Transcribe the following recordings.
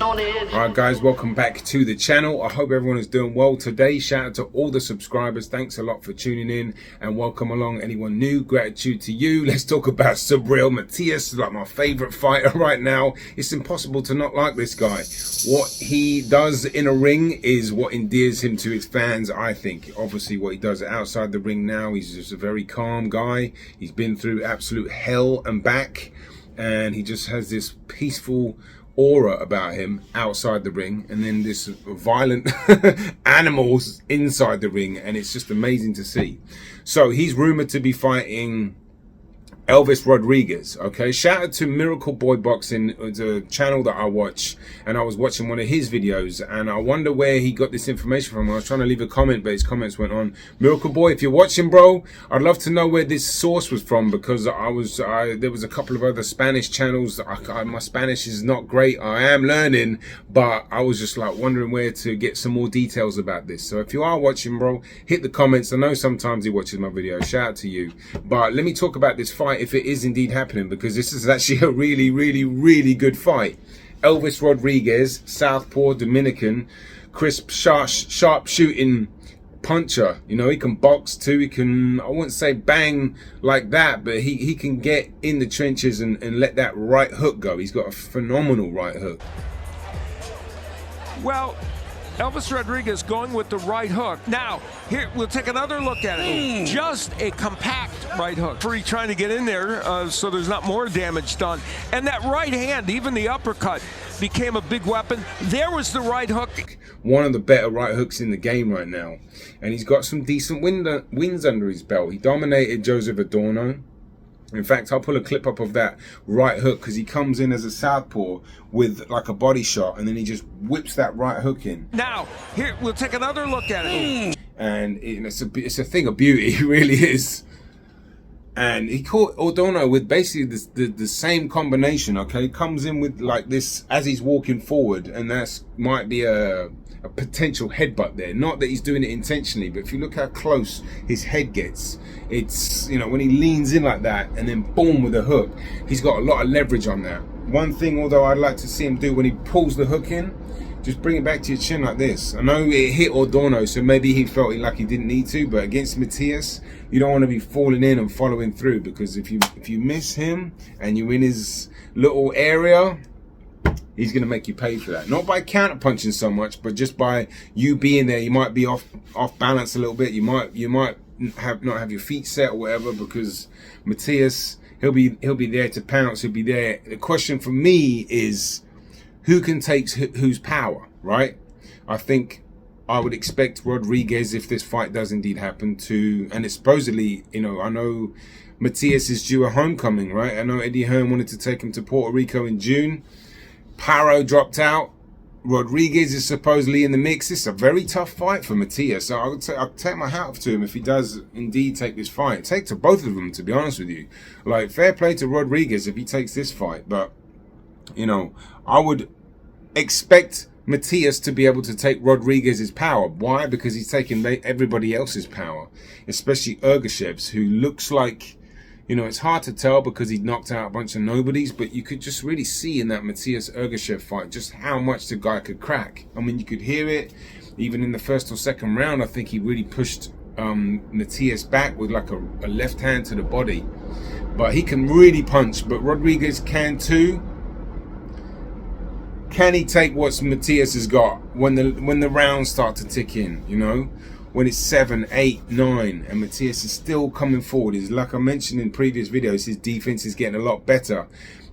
Alright guys, welcome back to the channel. I hope everyone is doing well today. Shout out to all the subscribers. Thanks a lot for tuning in and welcome along anyone new. Gratitude to you. Let's talk about SUBRIEL Matias, like my favorite fighter right now. It's impossible to not like this guy. What he does in a ring is what endears him to his fans, I think. Obviously what he does outside the ring now, he's just a very calm guy. He's been through absolute hell and back, and he just has this peaceful aura about him outside the ring, and then this violent animals inside the ring, and it's just amazing to see. So he's rumored to be fighting Elvis Rodriguez. Okay, shout out to Miracle Boy Boxing. It's a channel that I watch, and I was watching one of his videos, and I wonder where he got this information from. I was trying to leave a comment, but his comments went on. Miracle Boy, if you're watching, bro, I'd love to know where this source was from, because there was a couple of other Spanish channels. My Spanish is not great. I am learning, but I was just like wondering where to get some more details about this. So if you are watching, bro, hit the comments. I know sometimes he watches my videos. Shout out to you. But let me talk about this fight, if it is indeed happening, because this is actually a really good fight. Elvis Rodriguez, Southpaw Dominican, crisp, sharp shooting puncher. You know, he can box too. He can, I wouldn't say bang like that, but he can get in the trenches and let that right hook go. He's got a phenomenal right hook. Well, Elvis Rodriguez going with the right hook. Now, here, we'll take another look at it. Just a compact right hook. Free trying to get in there so there's not more damage done. And that right hand, even the uppercut, became a big weapon. There was the right hook. One of the better right hooks in the game right now. And he's got some decent wins under his belt. He dominated Joseph Adorno. In fact, I'll pull a clip up of that right hook, because he comes in as a southpaw with like a body shot, and then he just whips that right hook in. Now, here, we'll take another look at it. And it's a thing of beauty, it really is. And he caught Adorno with basically the same combination, okay? Comes in with like this as he's walking forward, and that's might be a potential headbutt there. Not that he's doing it intentionally, but if you look how close his head gets, it's, you know, when he leans in like that and then boom with a hook, he's got a lot of leverage on that. One thing, although I'd like to see him do when he pulls the hook in, just bring it back to your chin like this. I know it hit Adorno, so maybe he felt like he didn't need to, but against Matias, you don't want to be falling in and following through, because if you miss him and you're in his little area, he's going to make you pay for that. Not by counter punching so much, but just by you being there. You might be off balance a little bit. You might not have your feet set or whatever, because Matias, he'll be there to pounce. He'll be there. The question for me is, who can take whose power, right? I think I would expect Rodriguez, if this fight does indeed happen, to, and it's supposedly, you know, I know Matias is due a homecoming, right? I know Eddie Hearn wanted to take him to Puerto Rico in June. Paro dropped out. Rodriguez is supposedly in the mix. It's a very tough fight for Matias. So I'll take my hat off to him if he does indeed take this fight. Take to both of them, to be honest with you. Like, fair play to Rodriguez if he takes this fight. But, you know, I would expect Matias to be able to take Rodriguez's power. Why? Because he's taking everybody else's power, especially Ergashev's, who looks like, you know, it's hard to tell because he knocked out a bunch of nobodies, but you could just really see in that Matias Ergashev fight just how much the guy could crack. I mean, you could hear it even in the first or second round. I think he really pushed Matias back with like a left hand to the body. But he can really punch, but Rodriguez can too. Can he take what Matias has got when the rounds start to tick in, you know? When it's 7, 8, 9, and Matias is still coming forward. Is, like I mentioned in previous videos, his defense is getting a lot better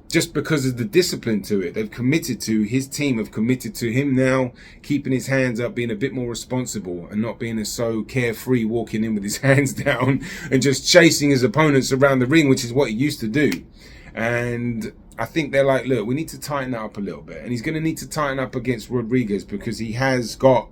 just because of the discipline to it. They've committed to, his team have committed to him now keeping his hands up, being a bit more responsible, and not being so carefree, walking in with his hands down and just chasing his opponents around the ring, which is what he used to do. And I think they're like, look, we need to tighten that up a little bit. And he's going to need to tighten up against Rodriguez, because he has got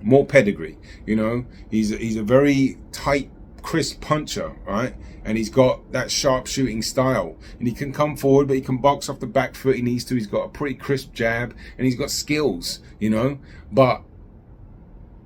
more pedigree. You know, he's a very tight, crisp puncher, right? And he's got that sharp shooting style, and he can come forward, but he can box off the back foot. He needs to. He's got a pretty crisp jab, and he's got skills, you know. But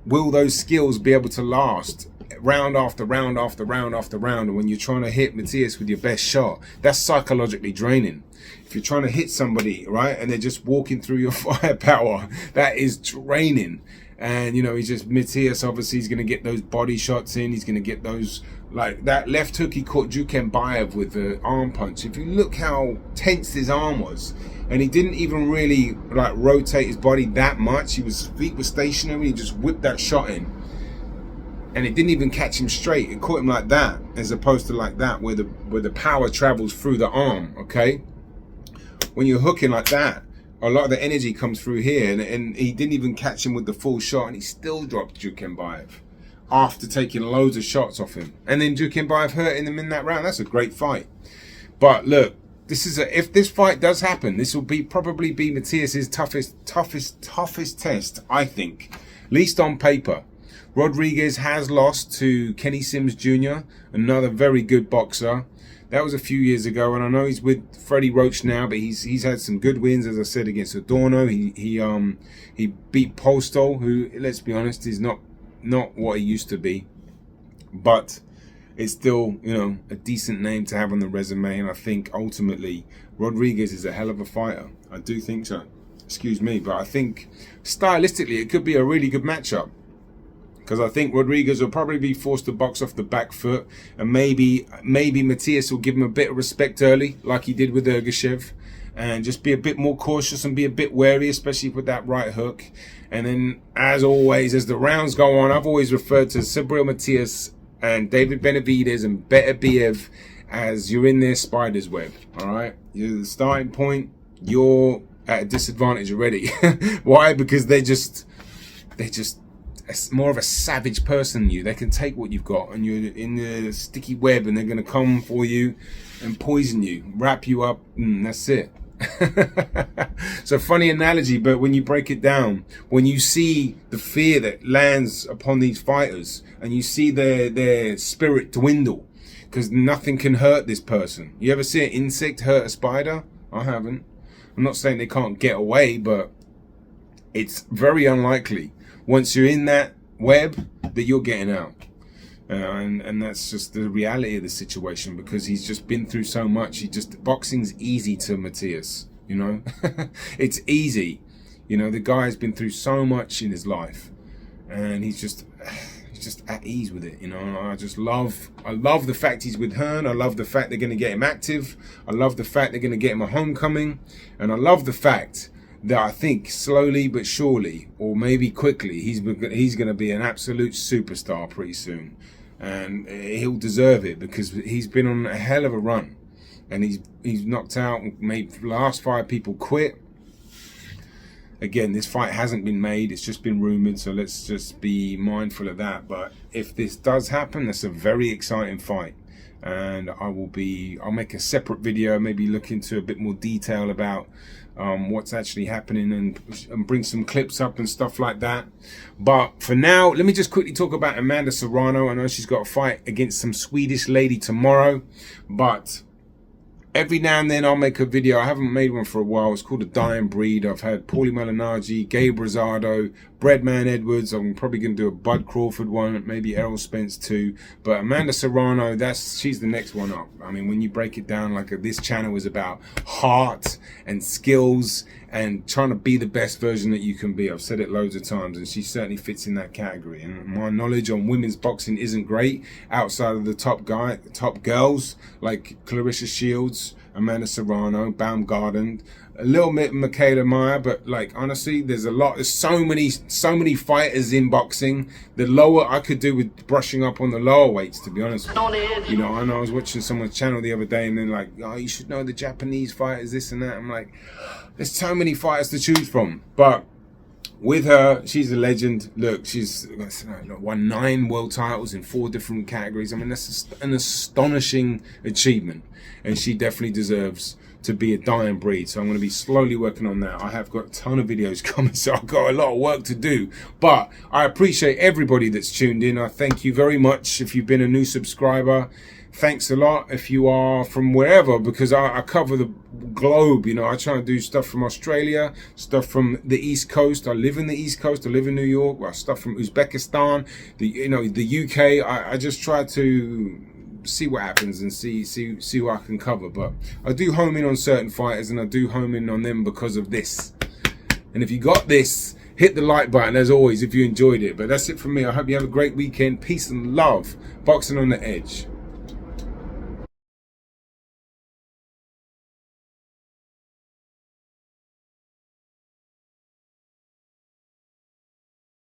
will those skills be able to last round after round after round after round. And when you're trying to hit Matias with your best shot, that's psychologically draining. If you're trying to hit somebody, right, and they're just walking through your firepower, that is draining. And, you know, Matias, obviously, he's going to get those body shots in. He's going to get those, like, that left hook he caught Jukembayev with the arm punch. If you look how tense his arm was, and he didn't even really, like, rotate his body that much. His feet were stationary. He just whipped that shot in. And it didn't even catch him straight. It caught him like that, as opposed to like that, where the power travels through the arm, okay? When you're hooking like that, a lot of the energy comes through here, and he didn't even catch him with the full shot, and he still dropped Jukembayev after taking loads of shots off him. And then Jukembayev hurting him in that round. That's a great fight. But look, if this fight does happen, this will probably be Matias's toughest test, I think, at least on paper. Rodriguez has lost to Kenny Sims Jr., another very good boxer. That was a few years ago, and I know he's with Freddie Roach now, but he's had some good wins, as I said, against Adorno. He beat Postol, who, let's be honest, is not what he used to be, but it's still, you know, a decent name to have on the resume. And I think ultimately Rodriguez is a hell of a fighter. I do think so. Excuse me, but I think stylistically it could be a really good matchup. Because I think Rodriguez will probably be forced to box off the back foot, and maybe Matias will give him a bit of respect early, like he did with Ergashev, and just be a bit more cautious and be a bit wary, especially with that right hook. And then, as always, as the rounds go on, I've always referred to SUBRIEL Matias and David Benavidez and Beterbiev as you're in their spider's web. All right, you're the starting point. You're at a disadvantage already. Why? Because they're just more of a savage person than you. They can take what you've got, and you're in the sticky web, and they're going to come for you and poison you, wrap you up, and that's it. So funny analogy, but when you break it down, when you see the fear that lands upon these fighters, and you see their spirit dwindle, because nothing can hurt this person. You ever see an insect hurt a spider? I haven't. I'm not saying they can't get away, but it's very unlikely once you're in that web that you're getting out. And that's just the reality of the situation, because he's just been through so much. Boxing's easy to Matias, you know. It's easy, you know. The guy's been through so much in his life, and he's just at ease with it, you know. And I love the fact he's with Hearn. I love the fact they're going to get him active. I love the fact they're going to get him a homecoming, and I love the fact that I think slowly but surely, or maybe quickly, he's going to be an absolute superstar pretty soon. And he'll deserve it, because he's been on a hell of a run. And he's knocked out, made the last 5 people quit. Again, this fight hasn't been made, it's just been rumored, so let's just be mindful of that. But if this does happen, that's a very exciting fight. And I'll make a separate video, maybe look into a bit more detail about what's actually happening, and bring some clips up and stuff like that. But for now, let me just quickly talk about Amanda Serrano. I know she's got a fight against some Swedish lady tomorrow, but every now and then I'll make a video. I haven't made one for a while. It's called A Dying Breed. I've had Paulie Malignaggi, Gabe Rosado, Breadman Edwards. I'm probably going to do a Bud Crawford one, maybe Errol Spence too. But Amanda Serrano, she's the next one up. I mean, when you break it down, like this channel is about heart and skills and trying to be the best version that you can be. I've said it loads of times, and she certainly fits in that category. And my knowledge on women's boxing isn't great outside of the top girls like Clarissa Shields, Amanda Serrano, Baumgarten, a little bit Michaela Meyer, but like honestly, there's so many fighters in boxing. The lower I could do with brushing up on the lower weights, to be honest. You know, I was watching someone's channel the other day, and then like, oh, you should know the Japanese fighters, this and that. I'm like, there's so many fighters to choose from. But with her, she's a legend. Look, she's won 9 world titles in 4 different categories. I mean, that's an astonishing achievement, and she definitely deserves to be a dying breed. So I'm going to be slowly working on that. I have got a ton of videos coming, so I've got a lot of work to do. But I appreciate everybody that's tuned in. I thank you very much. If you've been a new subscriber, thanks a lot if you are from wherever, because I cover the globe. You know, I try to do stuff from Australia, stuff from the East Coast. I live in the East Coast. I live in New York. Stuff from Uzbekistan, the UK. I just try to see what happens and see what I can cover. But I do home in on certain fighters, and I do home in on them because of this. And if you got this, hit the like button as always if you enjoyed it. But that's it from me. I hope you have a great weekend. Peace and love. Boxing on the Edge.